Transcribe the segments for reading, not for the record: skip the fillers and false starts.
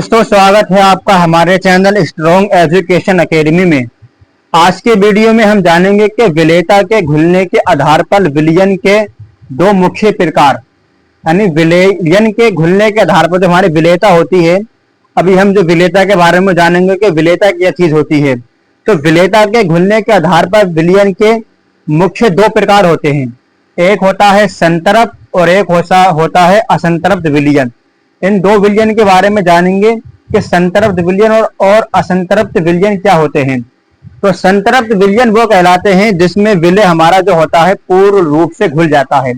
दोस्तों, स्वागत है आपका हमारे चैनल स्ट्रॉन्ग एजुकेशन एकेडमी में। आज के वीडियो में हम जानेंगे कि विलेयता के घुलने के आधार पर विलयन के दो मुख्य प्रकार, यानी विलयन के घुलने के आधार पर जो हमारी विलेयता होती है। अभी हम जो विलेयता के बारे में जानेंगे कि विलेयता क्या चीज होती है। तो विलेयता के घुलने के आधार पर विलयन के मुख्य दो प्रकार होते हैं। एक होता है संतरप्त और एक होता है असंतरप्त विलयन। इन दो विलयन के बारे में जानेंगे कि संतरप्त विलयन और असंतरप्त विलयन क्या होते हैं। तो संतरप्त विलयन वो कहलाते हैं जिसमें विलय हमारा जो होता है पूर्ण रूप से घुल जाता है।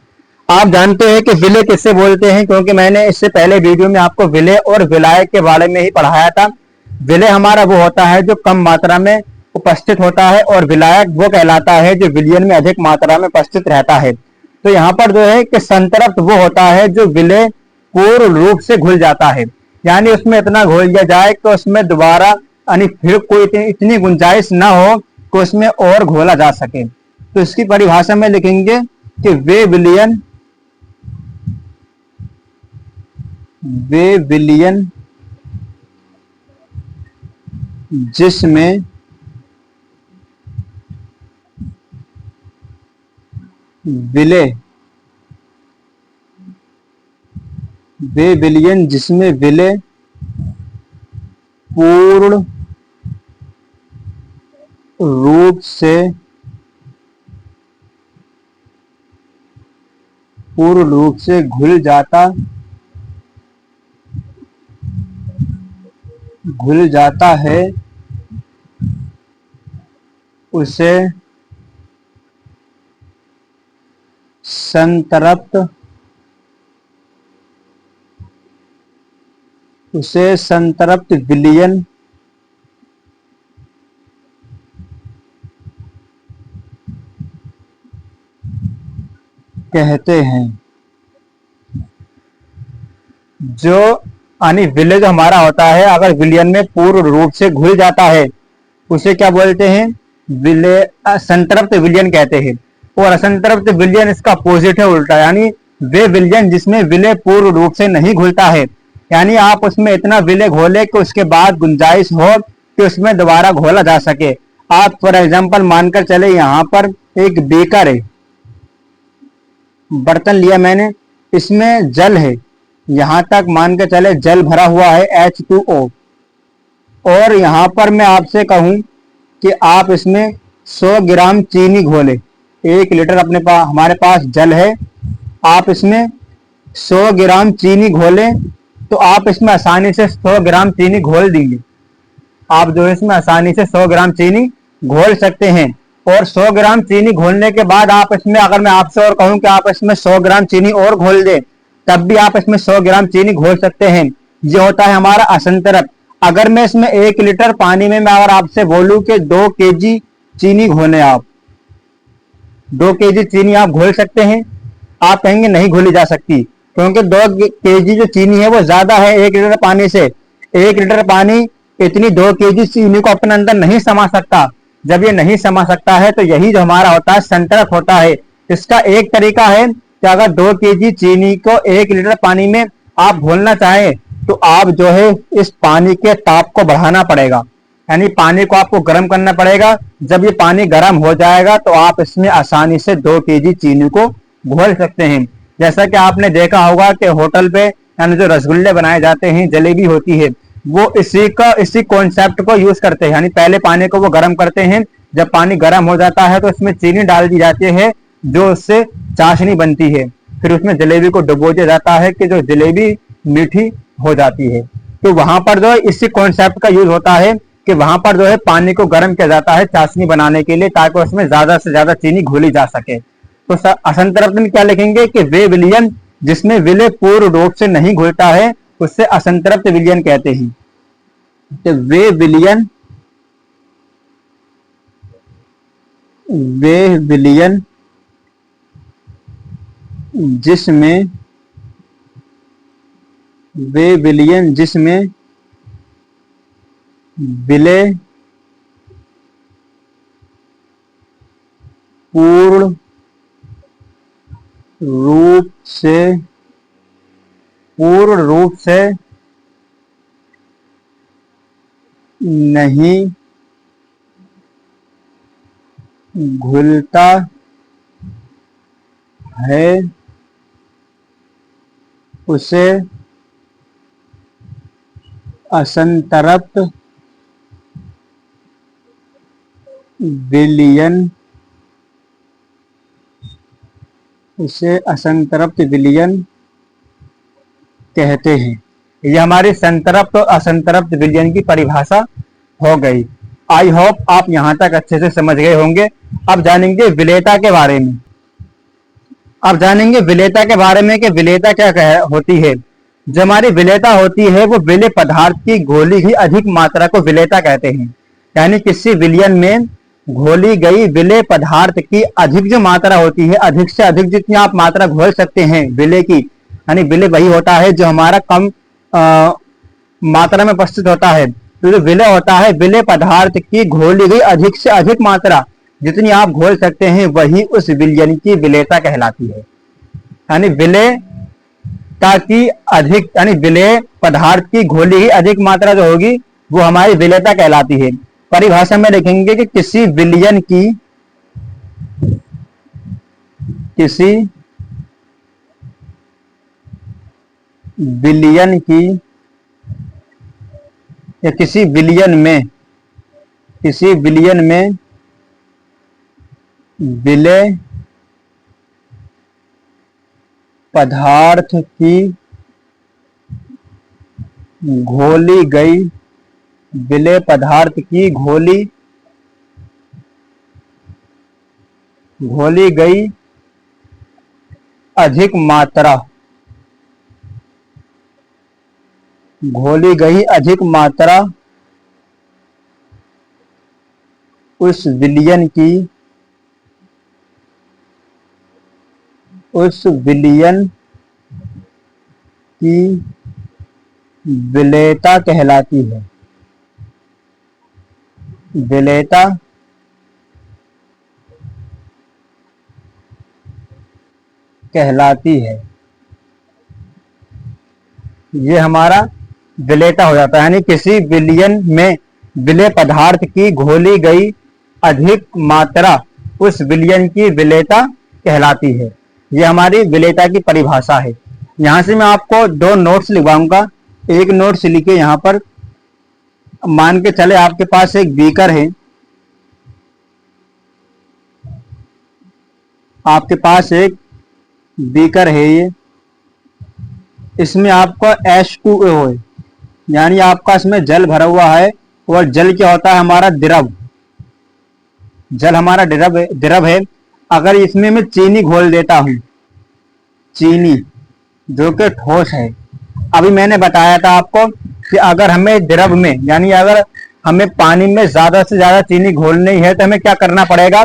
आप जानते हैं कि विलय किससे बोलते हैं, क्योंकि मैंने इससे पहले वीडियो में आपको विलय और विलायक के बारे में ही पढ़ाया था। विलय हमारा वो होता है जो कम मात्रा में उपस्थित होता है और विलायक वो कहलाता है जो विलयन में अधिक मात्रा में उपस्थित रहता है। तो यहाँ पर जो है कि संतरप्त वो होता है जो विलय पूर्ण रूप से घुल जाता है, यानी उसमें इतना घोल दिया जाए कि उसमें दोबारा यानी फिर कोई इतनी गुंजाइश ना हो कि उसमें और घोला जा सके। तो इसकी परिभाषा में लिखेंगे कि वे विलयन जिसमें विलय वे विलयन जिसमें विलय पूर्ण रूप से घुल जाता है उसे संतरप्त विलयन कहते हैं। जो यानी विलय जो हमारा होता है, अगर विलयन में पूर्ण रूप से घुल जाता है उसे क्या बोलते हैं? विलय संतृप्त विलयन कहते हैं। और असंतृप्त विलयन इसका अपोजिट है, उल्टा, यानी वे विलयन जिसमें विलय पूर्ण रूप से नहीं घुलता है, यानी आप उसमें इतना विलय घोले कि उसके बाद गुंजाइश हो कि उसमें दोबारा घोला जा सके। आप फॉर एग्जाम्पल मानकर चले, यहाँ पर एक बेकर है, बर्तन लिया मैंने, इसमें जल है, यहां तक मान के चले जल भरा हुआ है H2O। और यहां पर मैं आपसे कहूं कि आप इसमें 100 ग्राम चीनी घोले। 1 लीटर हमारे पास जल है, आप इसमें 100 ग्राम चीनी घोले, तो आप इसमें आसानी से 100 ग्राम चीनी घोल देंगे। आप जो है इसमें आसानी से 100 ग्राम चीनी घोल सकते हैं। और 100 ग्राम चीनी घोलने के बाद आप इसमें, अगर मैं आपसे और कहूं कि आप इसमें 100 ग्राम चीनी और घोल दें, तब भी आप इसमें 100 ग्राम चीनी घोल सकते हैं। ये होता है हमारा असंतरप्त। अगर मैं इसमें 1 लीटर पानी में मैं अगर आपसे बोलूं कि 2 kg चीनी घोले, आप 2 kg चीनी आप घोल सकते हैं? आप कहेंगे नहीं घोली जा सकती, क्योंकि 2 kg जो चीनी है वो ज्यादा है 1 लीटर पानी से। 1 लीटर पानी इतनी 2 kg चीनी को अपने अंदर नहीं समा सकता। जब ये नहीं समा सकता है तो यही जो हमारा होता है संतरप्त होता है। इसका एक तरीका है कि अगर 2 kg चीनी को 1 लीटर पानी में आप घोलना चाहें तो आप जो है इस पानी के ताप को बढ़ाना पड़ेगा, यानी पानी को आपको गर्म करना पड़ेगा। जब ये पानी गर्म हो जाएगा तो आप इसमें आसानी से 2 kg चीनी को घोल सकते हैं। जैसा कि आपने देखा होगा कि होटल पे यानी जो रसगुल्ले बनाए जाते हैं, जलेबी होती है, वो इसी कॉन्सेप्ट को यूज करते हैं। यानी पहले पानी को वो गर्म करते हैं, जब पानी गर्म हो जाता है तो इसमें चीनी डाल दी जाती है, जो उससे चाशनी बनती है। फिर उसमें जलेबी को डुबो दिया जाता है कि जो जलेबी मीठी हो जाती है। तो वहां पर जो है इसी कॉन्सेप्ट का यूज होता है कि वहां पर जो है पानी को गर्म किया जाता है चाशनी बनाने के लिए, ताकि उसमें ज्यादा से ज्यादा चीनी घोली जा सके। तो असंतरप्त में क्या लिखेंगे कि वे विलयन जिसमें विलय पूर्ण रूप से नहीं घुलता है उससे असंतरप्त विलयन कहते हैं। तो वे विलयन जिसमें विलय पूर्ण रूप से नहीं घुलता है उसे असंतृप्त विलयन कहते हैं। ये हमारी संतृप्त और असंतृप्त विलयन की परिभाषा हो गई। आई होप आप यहां तक अच्छे से समझ गए होंगे। अब जानेंगे विलेयता के बारे में। अब जानेंगे विलेयता के बारे में कि विलेयता क्या होती है। जो हमारी विलेयता होती है वो विलेय पदार्थ की घोली हुई अधिक मात्रा को विलेयता कहते हैं। यानी किसी विलयन में घोली गई विलेय पदार्थ की अधिक जो मात्रा होती है, अधिक से अधिक जितनी आप मात्रा घोल सकते हैं विलेय की, यानी विलेय वही होता है जो हमारा कम मात्रा में उपस्थित होता है। तो जो विलेय होता है, विलेय पदार्थ की घोली गई अधिक से अधिक मात्रा जितनी आप घोल सकते हैं वही उस विलयन की विलेयता कहलाती है। यानी विलेयता की अधिक, यानी विलेय पदार्थ की घोली हुई अधिक मात्रा जो होगी वो हमारी विलेयता कहलाती है। परिभाषा में लिखेंगे कि किसी विलयन की या किसी विलयन में विलेय पदार्थ की घोली गई विलेय पदार्थ की घोली गई अधिक मात्रा उस विलयन की विलेयता कहलाती है। विलेयता कहलाती है। ये हमारा विलेयता हो जाता है। यानी किसी विलयन में विलेय पदार्थ की घोली गई अधिक मात्रा उस विलयन की विलेयता कहलाती है। ये हमारी विलेयता की परिभाषा है। यहां से मैं आपको दो नोट्स लिखवाऊंगा। एक नोट्स लिखिए यहां पर। मान के चले आपके पास एक बीकर है, आपके पास एक बीकर है, ये इसमें आपका H2O है, यानी आपका इसमें जल भरा हुआ है। और जल क्या होता है? हमारा द्रव। जल हमारा द्रव है। अगर इसमें मैं चीनी घोल देता हूं, चीनी जो कि ठोस है, अभी मैंने बताया था आपको कि अगर हमें द्रव में, यानी अगर हमें पानी में ज्यादा से ज्यादा चीनी घोलनी है तो हमें क्या करना पड़ेगा?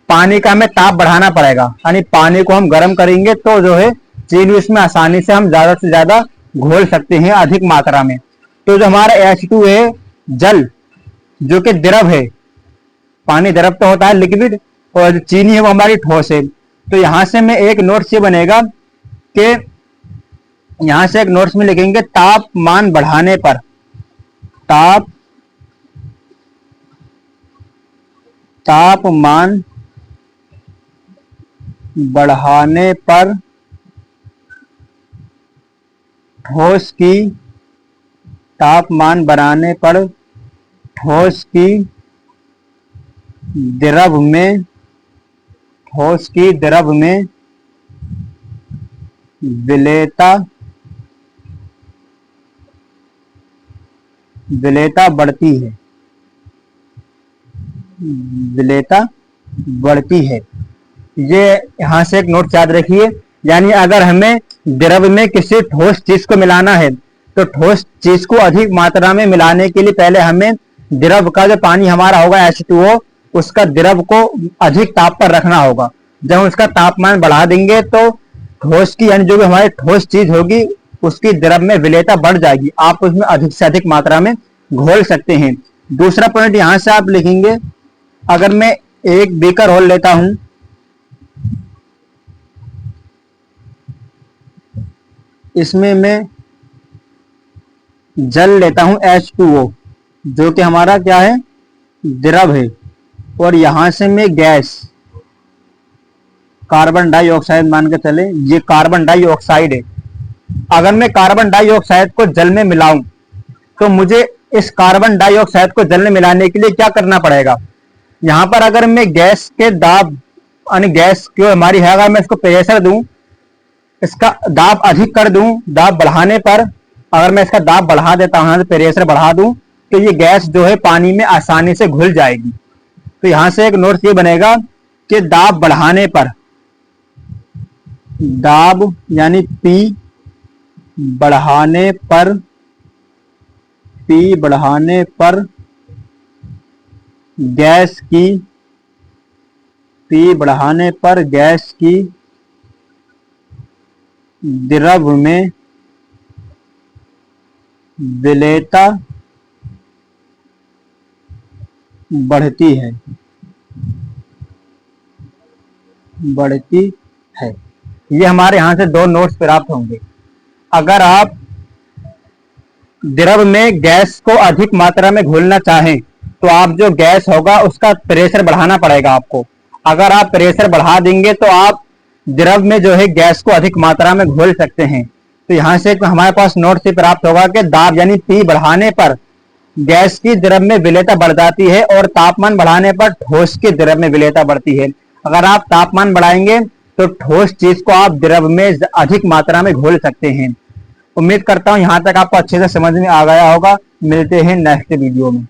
पानी का हमें ताप बढ़ाना पड़ेगा। यानी पानी को हम गर्म करेंगे तो जो है चीनी उसमें आसानी से हम ज्यादा से ज्यादा घोल सकते हैं अधिक मात्रा में। तो जो हमारा H2 है, जल जो कि द्रव है, पानी द्रव तो होता है लिक्विड, और जो चीनी है वो हमारी ठोस है। तो यहां से मैं एक नोट्स ये बनेगा कि यहां से एक नोट्स में लिखेंगे तापमान बढ़ाने पर, तापमान बढ़ाने पर ठोस की द्रव में विलेयता बढ़ती है। ये यहां से एक नोट याद रखिए। यानी अगर हमें द्रव में किसी ठोस चीज को मिलाना है तो ठोस चीज को अधिक मात्रा में मिलाने के लिए पहले हमें द्रव का जो पानी हमारा होगा H2O, उसका द्रव को अधिक ताप पर रखना होगा। जब उसका तापमान बढ़ा देंगे तो ठोस की, यानी जो भी हमारी ठोस चीज होगी उसकी द्रव में विलेयता बढ़ जाएगी। आप उसमें अधिक से अधिक मात्रा में घोल सकते हैं। दूसरा पॉइंट यहां से आप लिखेंगे, अगर मैं एक बीकर होल लेता हूं, इसमें मैं जल लेता हूं H2O, जो कि हमारा क्या है, द्रव है, और यहां से मैं गैस कार्बन डाइऑक्साइड मान के चले, ये कार्बन डाइऑक्साइड है। अगर मैं कार्बन डाइऑक्साइड को जल में मिलाऊं तो मुझे इस कार्बन डाइऑक्साइड को जल में मिलाने के लिए क्या करना पड़ेगा। यहां पर अगर मैं गैस के दाब यानी गैस जो हमारी है, अगर मैं इसको प्रेशर दूं, इसका दाब अधिक कर दूं, दाब बढ़ाने पर अगर मैं इसका दाब बढ़ा देता हूं, प्रेशर बढ़ा दूं, तो ये गैस जो है पानी में आसानी से घुल जाएगी। तो यहां से एक नोट ये बनेगा कि दाब बढ़ाने पर, दाब यानी पी बढ़ाने पर, पी बढ़ाने पर गैस की, पी बढ़ाने पर गैस की द्रव में विलेयता बढ़ती है, बढ़ती है। ये हमारे यहां से दो नोट्स प्राप्त होंगे। अगर आप द्रव में गैस को अधिक मात्रा में घोलना चाहें तो आप जो गैस होगा उसका प्रेशर बढ़ाना पड़ेगा आपको। अगर आप प्रेशर बढ़ा देंगे तो आप द्रव में जो है गैस को अधिक मात्रा में घोल सकते हैं। तो यहां से हमारे पास नोट से प्राप्त होगा कि दाब यानी पी बढ़ाने पर गैस की द्रव में विलेयता बढ़ जाती है और तापमान बढ़ाने पर ठोस की द्रव में विलेयता बढ़ती है। अगर आप तापमान बढ़ाएंगे तो ठोस चीज को आप द्रव में अधिक मात्रा में घोल सकते हैं। उम्मीद करता हूं यहां तक आपको अच्छे से समझ में आ गया होगा। मिलते हैं नेक्स्ट वीडियो में।